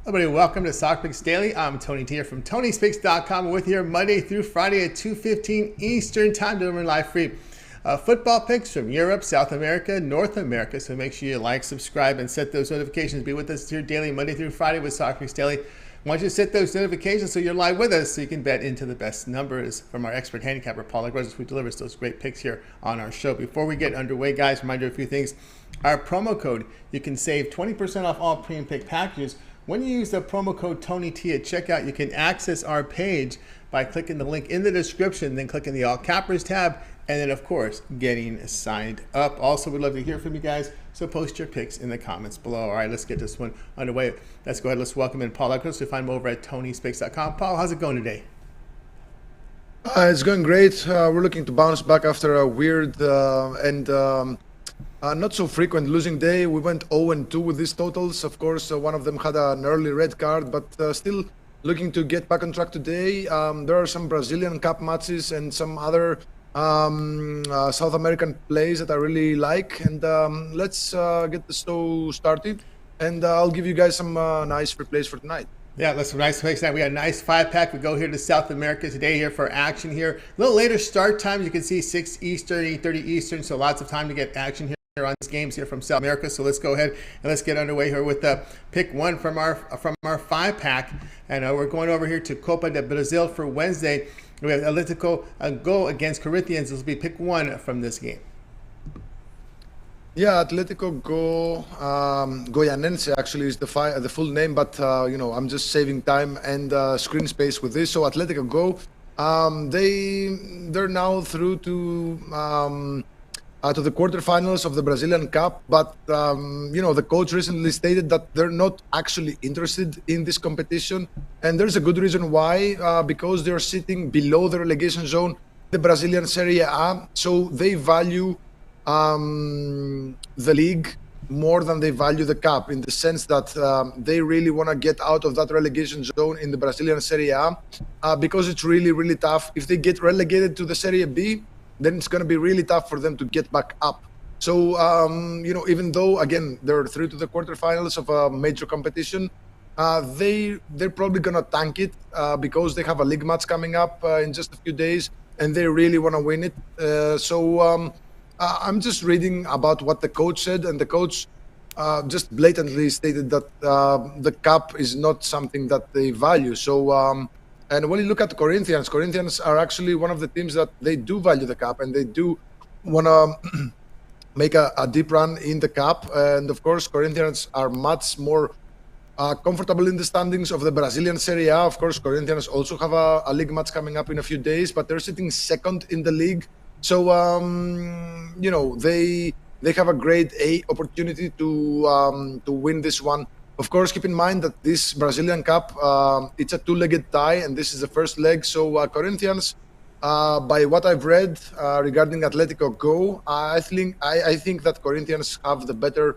Everybody, welcome to Soccer Picks Daily. I'm Tony T here from Tony'sPicks.com. We're with you here Monday through Friday at 2:15 Eastern Time, delivering live free football picks from Europe, South America, North America. So make sure you like, subscribe, and set those notifications. Be with us here daily, Monday through Friday with Soccer Picks Daily. Once you set those notifications so you're live with us, so you can bet into the best numbers from our expert handicapper, Paul Rogers, who delivers those great picks here on our show. Before we get underway, guys, remind you of a few things. Our promo code, you can save 20% off all premium pick packages. When you use the promo code TonyT at checkout, you can access our page by clicking the link in the description, then clicking the All Cappers tab, and then, of course, getting signed up. Also, we'd love to hear from you guys, so post your picks in the comments below. All right, let's get this one underway. Let's go ahead. Let's welcome in Paul Rogers. You find him over at Tony'sPicks.com. Paul, how's it going today? It's going great. We're looking to bounce back after a weird and not so frequent losing day. We went 0-2 with these totals. Of course, one of them had an early red card, but still looking to get back on track today. There are some Brazilian Cup matches and some other South American plays that I really like. And let's get the show started. And I'll give you guys some nice free plays for tonight. Yeah, that's some nice picks tonight. We got a nice 5-pack. We go here to South America today here for action here. A little later start time. You can see 6 Eastern, 8:30 Eastern, so lots of time to get action here on these games here from South America. So let's go ahead and let's get underway here with pick one from our 5-pack. And we're going over here to Copa de Brazil for Wednesday. We have Atletico go against Corinthians. This will be pick one from this game. Yeah, Atletico Go Goianense actually is the full name, but I'm just saving time and screen space with this. So Atletico Go, they're now through to the quarterfinals of the Brazilian Cup, but the coach recently stated that they're not actually interested in this competition, and there's a good reason why, because they're sitting below the relegation zone, the Brazilian Serie A, so they value the league more than they value the cup, in the sense that they really want to get out of that relegation zone in the Brazilian Serie A, because it's really, really tough. If they get relegated to the Serie B, then it's going to be really tough for them to get back up. So, even though, again, they're through to the quarterfinals of a major competition, they're probably going to tank it because they have a league match coming up in just a few days, and they really want to win it. I'm just reading about what the coach said, and the coach just blatantly stated that the cup is not something that they value. So, and when you look at the Corinthians are actually one of the teams that they do value the cup, and they do want to make a deep run in the cup. And of course, Corinthians are much more comfortable in the standings of the Brazilian Serie A. Of course, Corinthians also have a league match coming up in a few days, but they're sitting second in the league. So, they have a grade A opportunity to win this one. Of course, keep in mind that this Brazilian Cup, it's a two-legged tie, and this is the first leg. So Corinthians, by what I've read regarding Atletico Go, I think that Corinthians have the better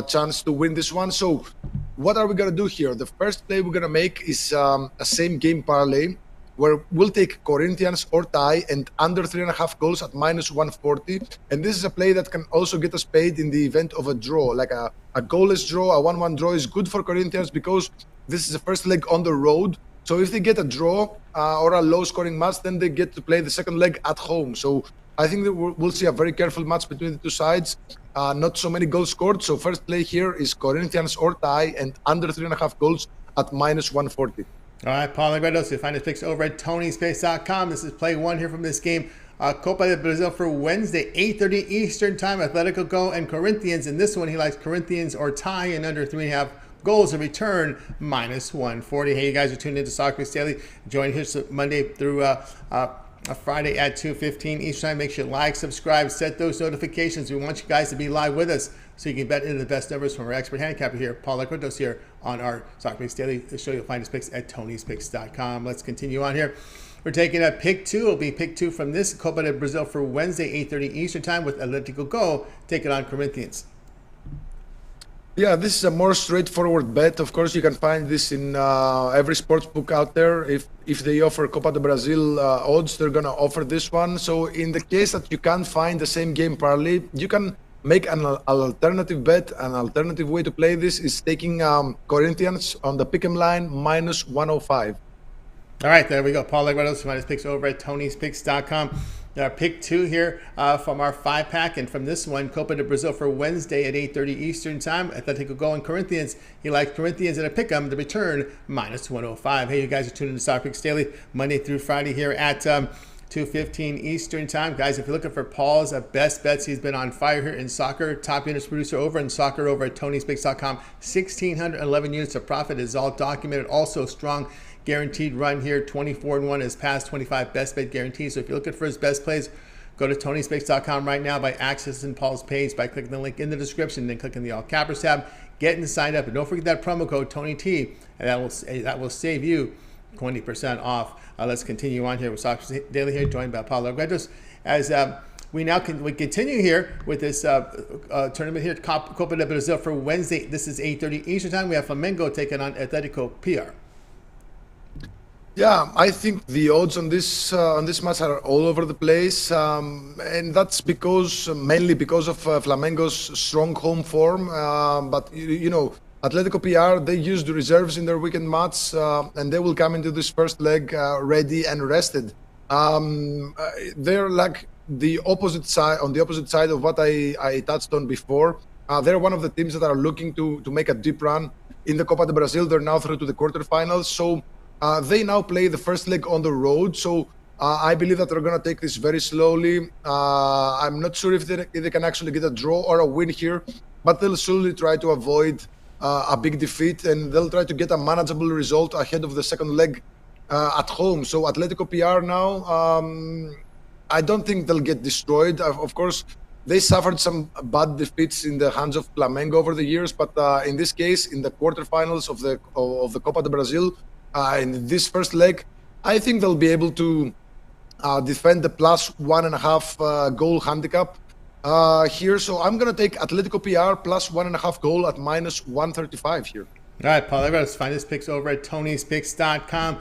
chance to win this one. So what are we going to do here? The first play we're going to make is a same game parlay, where we'll take Corinthians or tie and under 3.5 goals at -140. And this is a play that can also get us paid in the event of a draw, like a goalless draw. A 1-1 draw is good for Corinthians because this is the first leg on the road. So if they get a draw or a low-scoring match, then they get to play the second leg at home. So I think that we'll see a very careful match between the two sides. Not so many goals scored. So first play here is Corinthians or tie and under 3.5 goals at -140. All right, Paul Rogers, you find his picks over at Tony'sPicks.com. This is play one here from this game. Copa de Brazil for Wednesday, 8:30 Eastern Time. Atletico Go and Corinthians. In this one, he likes Corinthians or tie and under 3.5 goals in return, -140. Hey, you guys are tuned into Soccer Picks Daily. Join here Monday through Friday at 2:15 Eastern Time. Make sure you like, subscribe, set those notifications. We want you guys to be live with us so you can bet into the best numbers from our expert handicapper here, Paul Rogers, here on our Soccer Picks Daily. The show, you'll find his picks at Tony'sPicks.com. Let's continue on here. We're taking a pick two. It'll be pick two from this Copa de Brazil for Wednesday, 8:30 Eastern Time, with Atletico Go taking on Corinthians. Yeah, this is a more straightforward bet. Of course, you can find this in every sports book out there. If they offer Copa do Brasil odds, they're gonna offer this one. So in the case that you can't find the same game parlay, you can make an alternative bet. An alternative way to play this is taking Corinthians on the pick'em line minus 105. All right, there we go. Paul Legredo's minus picks over at Tony'sPicks.com. Pick two here from our 5-pack, and from this one, Copa de Brazil for Wednesday at 8:30 Eastern Time. Atletico going Corinthians. He likes Corinthians in a pick'em. The return minus 105. Hey, you guys are tuning in to Soccer Picks Daily Monday through Friday here at 2:15 Eastern Time. Guys, if you're looking for Paul's best bets, he's been on fire here in soccer. Top units producer over in soccer over at Tony'sPicks.com. 1,611 units of profit is all documented. Also strong guaranteed run here, 24-1 his past 25 best bet guarantees. So if you're looking for his best plays, go to Tony'sPicks.com right now by accessing Paul's page by clicking the link in the description, then clicking the all cappers tab, getting signed up, and don't forget that promo code TonyT, and that will save you 20% off. Let's continue on here with Soccer Daily here, joined by Paulo Guedes, as we continue here with this tournament here, Copa de Brazil for Wednesday. This is 8:30 Eastern Time. We have Flamengo taking on Atletico PR. Yeah, I think the odds on this match are all over the place, and that's mainly because of Flamengo's strong home form. But you know, Atletico PR, they used the reserves in their weekend match, and they will come into this first leg ready and rested. They're like the opposite side, on the opposite side of what I touched on before. They're one of the teams that are looking to make a deep run in the Copa de Brazil. They're now through to the quarterfinals, so they now play the first leg on the road. So I believe that they're going to take this very slowly. I'm not sure if they can actually get a draw or a win here, but they'll slowly try to avoid a big defeat, and they'll try to get a manageable result ahead of the second leg at home. So Atletico PR now, I don't think they'll get destroyed. Of course, they suffered some bad defeats in the hands of Flamengo over the years, but in this case, in the quarterfinals of the Copa de Brazil, in this first leg, I think they'll be able to defend the plus 1.5 goal handicap here. So I'm going to take Atletico PR plus 1.5 goal at minus 135 here. All right, Paul, let's find his picks over at Tony'sPicks.com.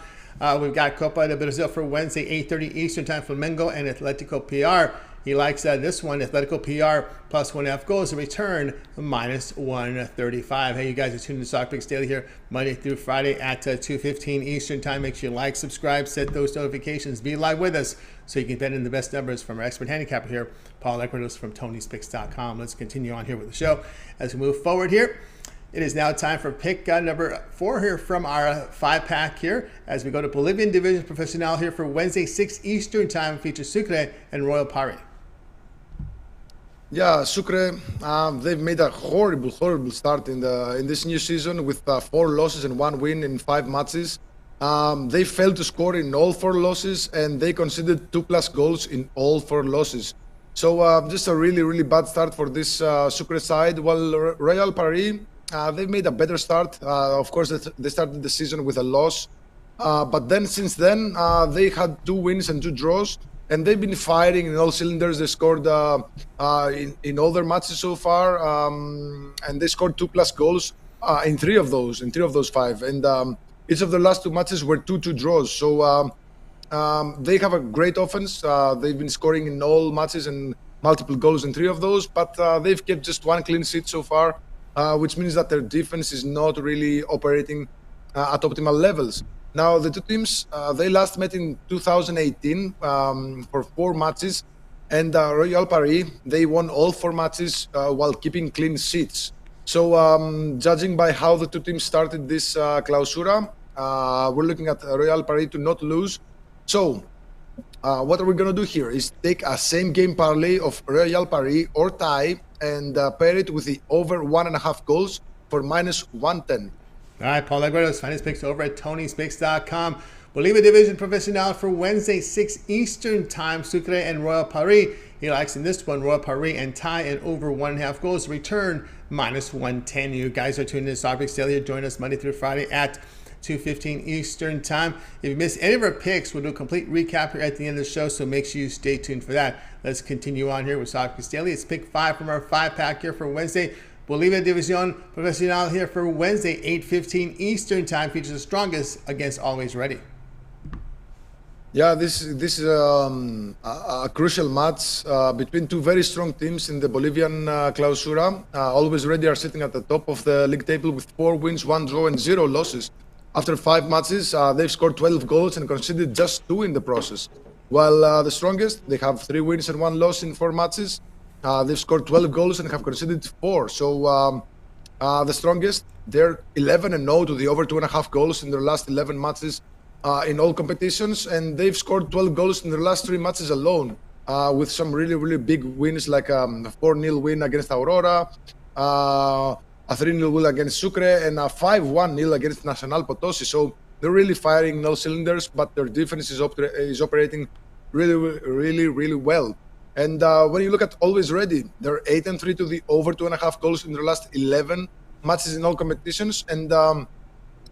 We've got Copa de Brazil for Wednesday, 8:30 Eastern Time, Flamengo and Atletico PR. He likes this one, Atletico PR plus 1.5 goals, a return minus 135. Hey, you guys are tuning to Soccer Picks Daily here, Monday through Friday at 2:15 Eastern Time. Make sure you like, subscribe, set those notifications, be live with us so you can bet in the best numbers from our expert handicapper here, Paul Legredos from Tony'sPicks.com. Let's continue on here with the show as we move forward here. It is now time for pick number 4 here from our 5-pack here as we go to Bolivian Division Profesional here for Wednesday, 6 Eastern Time, features Sucre and Royal Pari. Yeah, Sucre, they've made a horrible start in this new season with 4 losses and 1 win in 5 matches. They failed to score in all 4 losses, and they conceded 2+ goals in all 4 losses. So just a really bad start for this Sucre side. While Royal Pari, they've made a better start. Of course, they started the season with a loss, but then since then they had 2 wins and 2 draws. And they've been firing in all cylinders. They scored in all their matches so far, and they scored 2+ goals in 3 of those 5. And each of the last 2 matches were 2-2 draws. So they have a great offense. They've been scoring in all matches and multiple goals in 3 of those. But they've kept just 1 clean sheet so far, which means that their defense is not really operating at optimal levels. Now, the 2 teams, they last met in 2018 for 4 matches, and Royal Pari, they won all 4 matches while keeping clean sheets. So, judging by how the 2 teams started this clausura, we're looking at Royal Pari to not lose. So, what are we going to do here is take a same game parlay of Royal Pari or tie and pair it with the over 1.5 goals for minus 110. All right, Paul Legredos, find his picks over at Tony'sPicks.com. Bolivia Division Profesional for Wednesday, 6 Eastern Time, Sucre and Royal Pari. He likes in this one, Royal Pari and tie and over 1.5 goals, return minus 110. You guys are tuned in to Soccer Picks Daily. Join us Monday through Friday at 2:15 Eastern Time. If you missed any of our picks, we'll do a complete recap here at the end of the show, so make sure you stay tuned for that. Let's continue on here with Soccer Picks Daily. It's pick 5 from our 5-pack here for Wednesday. Bolivia Division Profesional here for Wednesday, 8:15 Eastern Time, features the strongest against always ready. Yeah, this is a crucial match between two very strong teams in the Bolivian Clausura. Always Ready are sitting at the top of the league table with 4 wins, 1 draw, and 0 losses. After 5 matches, they've scored 12 goals and conceded just 2 in the process. While the strongest, they have 3 wins and 1 loss in 4 matches. They've scored 12 goals and have conceded 4. So the strongest, they're 11-0 to the over 2.5 goals in their last 11 matches in all competitions, and they've scored 12 goals in their last 3 matches alone, with some really, really big wins like a 4-0 win against Aurora, a 3-0 win against Sucre, and a 5-1 nil against Nacional Potosi. So they're really firing no cylinders, but their defense is operating really, really, really well. And when you look at Always Ready, they're 8-3 to the over 2.5 goals in their last 11 matches in all competitions. And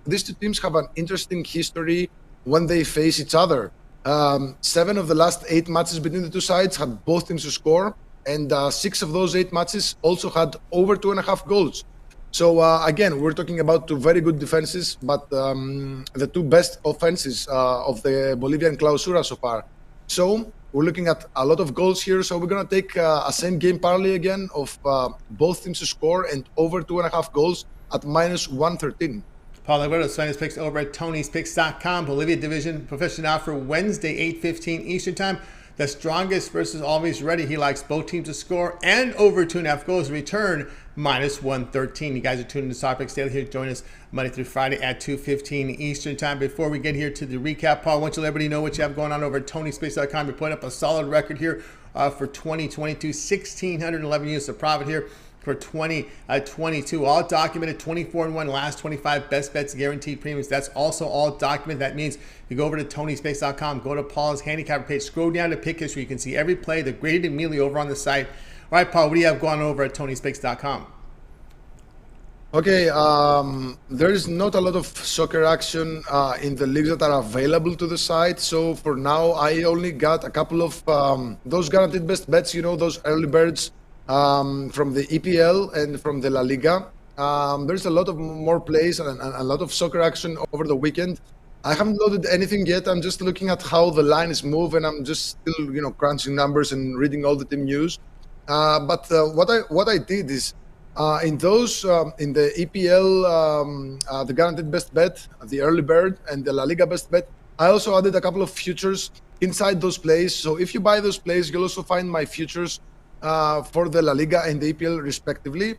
these two teams have an interesting history when they face each other. 7 of the last 8 matches between the two sides had both teams to score, and 6 of those 8 matches also had over 2.5 goals. So again, we're talking about 2 very good defenses, but the 2 best offenses of the Bolivian Clausura so far. So we're looking at a lot of goals here. So we're going to take a same game parlay again of both teams to score and over 2.5 goals at minus 113. Paul Alberto's finest picks over at Tony'sPicks.com. Bolivia Division Profesional for Wednesday, 8:15 Eastern Time. The strongest versus Always Ready. He likes both teams to score and over 2.5 goals. Return minus 113. You guys are tuned into Soccer Picks Daily here. Join us Monday through Friday at 2:15 Eastern Time. Before we get here to the recap, Paul, I want you to let everybody know what you have going on over at Tony'sPicks.com. You're putting up a solid record here for 2022. 1,611 units of profit here for 2022. All documented, 24-1 last 25 best bets guaranteed premiums. That's also all documented. That means you go over to Tony'sPicks.com, go to Paul's handicapper page, scroll down to pick history. You can see every play. They're graded immediately over on the site. All right, Paul, what do you have going over at Tony'sPicks.com? Okay, there's not a lot of soccer action in the leagues that are available to the site. So for now, I only got a couple of those guaranteed best bets, those early birds from the EPL and from the La Liga. There's a lot of more plays and a lot of soccer action over the weekend. I haven't loaded anything yet. I'm just looking at how the line is moving. I'm just still, crunching numbers and reading all the team news. But what I did is in the EPL, the guaranteed best bet, the early bird, and the La Liga best bet, I also added a couple of futures inside those plays. So if you buy those plays, you'll also find my futures for the La Liga and the EPL respectively.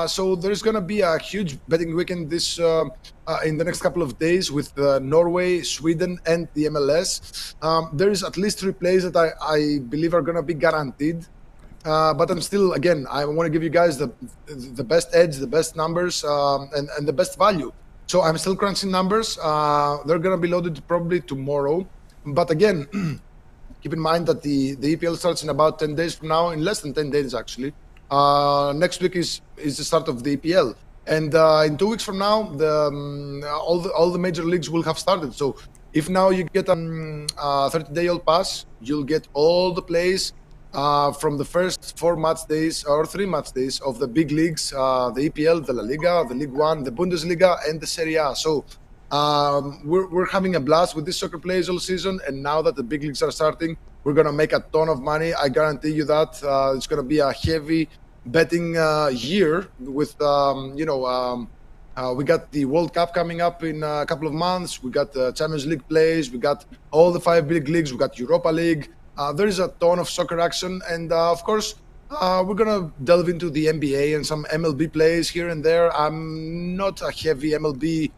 So there's going to be a huge betting weekend this in the next couple of days with Norway, Sweden, and the MLS. There is at least 3 plays that I believe are going to be guaranteed. But I'm still, again, I want to give you guys the best edge, the best numbers, and the best value. So I'm still crunching numbers. They're going to be loaded probably tomorrow. But again, keep in mind that the EPL starts in about 10 days from now, in less than 10 days actually. Next week is the start of the EPL. And in 2 weeks from now, all the major leagues will have started. So if now you get a 30-day-old pass, you'll get all the plays from the first 4 match days or 3 match days of the big leagues, the EPL, the La Liga, the League One, the Bundesliga, and the Serie A. So we're having a blast with this soccer plays all season, and now that the big leagues are starting, we're going to make a ton of money. I guarantee you that. It's going to be a heavy betting year with, we got the World Cup coming up in a couple of months. We got the Champions League plays. We got all the 5 big leagues. We got Europa League. There is a ton of soccer action, and of course, we're gonna delve into the NBA and some MLB plays here and there. I'm not a heavy MLB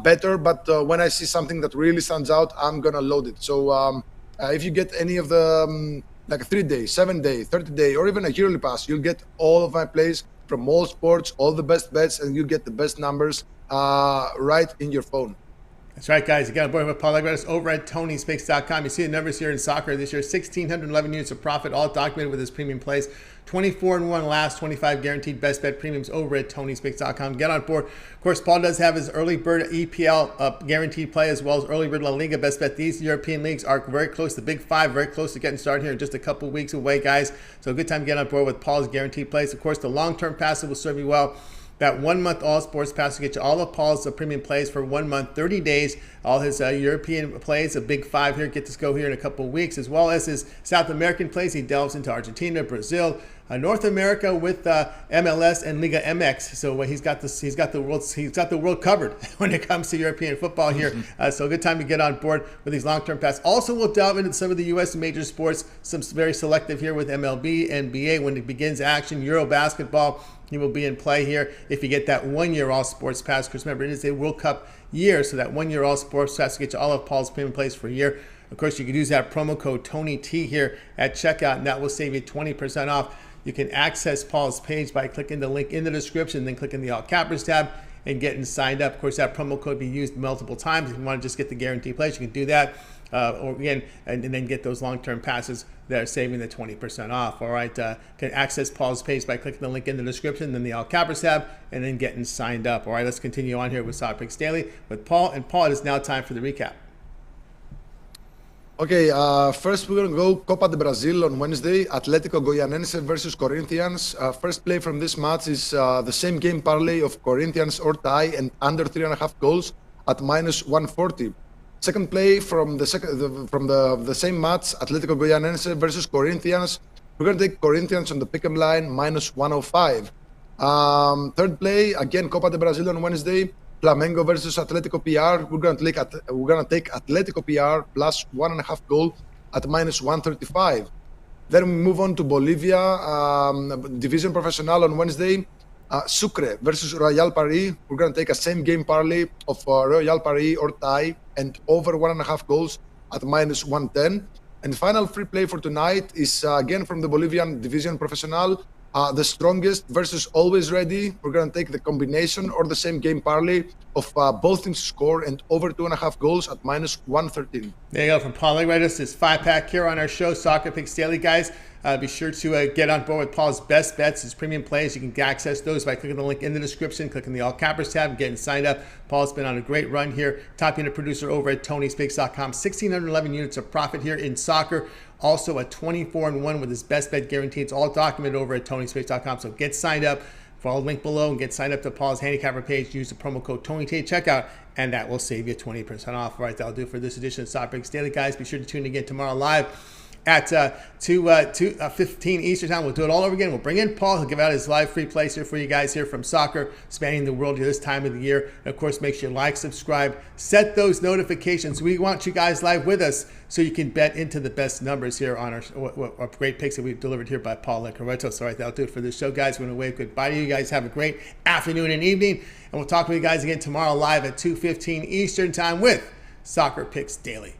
better, but when I see something that really stands out, I'm gonna load it. So if you get any of the like a 3-day, 7-day, 30-day, or even a yearly pass, you'll get all of my plays from all sports, all the best bets, and you get the best numbers right in your phone. That's right, guys. You got a boy with Paul Alberto over at Tony'sPicks.com. You see the numbers here in soccer this year: 1,611 units of profit, all documented with his premium plays. 24-1 last 25 guaranteed best bet premiums over at Tony'sPicks.com. Get on board. Of course, Paul does have his early bird EPL guaranteed play as well as early bird La Liga best bet. These European leagues are very close. The Big 5 very close to getting started here in just a couple weeks away, guys. So a good time to get on board with Paul's guaranteed plays. Of course, the long-term passive will serve you well That 1 month all sports pass will get you all of Paul's premium plays for 1 month, 30 days. All his European plays, a big five here, get to go here in a couple of weeks, as well as his South American plays. He delves into Argentina, Brazil, North America with MLS and Liga MX. So he's got the world covered when it comes to European football here. So a good time to get on board with these long-term passes. Also, we'll delve into some of the U.S. major sports. Some very selective here with MLB, NBA when it begins action, Euro basketball. He will be in play here if you get that 1 year all sports pass. Because remember, it is a World Cup year, so that 1 year all sports pass will get you all of Paul's premium plays for a year. Of course, you can use that promo code TonyT here at checkout, and that will save you 20% off. You can access Paul's page by clicking the link in the description, then clicking the All Cappers tab and getting signed up. Of course, that promo code will be used multiple times. If you want to just get the guaranteed plays, you can do that. Or again, and then get those long-term passes that are saving the 20% off. All right, can access Paul's page by clicking the link in the description, then the All Cappers tab, and then getting signed up. All right, let's continue on here with Soccer Picks Daily with Paul. And Paul, it is now time for the recap. Okay, first we're going to go Copa de Brazil on Wednesday, Atletico Goianense versus Corinthians. First play from this match is the same game parlay of Corinthians or tie and under 3.5 goals at minus 140. Second play from the same match, Atletico Goianense versus Corinthians. We're going to take Corinthians on the pick'em line minus 105. Third play, again Copa de Brazil on Wednesday, Flamengo versus Atletico PR. We're going to take Atletico PR plus 1.5 goal at minus 135. Then we move on to Bolivia, Division Profesional on Wednesday. Sucre versus Royal Pari. We're going to take a same game parlay of Royal Pari or tie and over 1.5 goals at minus 110. And final free play for tonight is again from the Bolivian Division Profesional. The strongest versus always ready. We're going to take the combination or the same game parlay of both teams to score and over 2.5 goals at minus 113. There you go from Paul. Right, this 5-pack here on our show, Soccer Picks Daily, guys. Be sure to get on board with Paul's best bets, his premium plays. You can access those by clicking the link in the description, clicking the All Cappers tab, and getting signed up. Paul's been on a great run here. Top unit producer over at TonySpeaks.com. 1,611 units of profit here in soccer. Also a 24-1 with his best bet guarantee. It's all documented over at TonySpeaks.com. So get signed up. Follow the link below and get signed up to Paul's handicapper page. Use the promo code TonyT at checkout, and that will save you 20% off. All right, that'll do it for this edition of Soccer Picks Daily, guys. Be sure to tune in again tomorrow live at 2:15 Eastern Time. We'll do it all over again. We'll bring in Paul. He'll give out his live free plays here for you guys here from soccer, spanning the world this time of the year. And of course, make sure you like, subscribe, set those notifications. We want you guys live with us so you can bet into the best numbers here on our great picks that we've delivered here by Paul and Corretto. So, all right, that'll do it for this show, guys. We're going to wave goodbye to you guys. Have a great afternoon and evening. And we'll talk to you guys again tomorrow live at 2:15 Eastern Time with Soccer Picks Daily.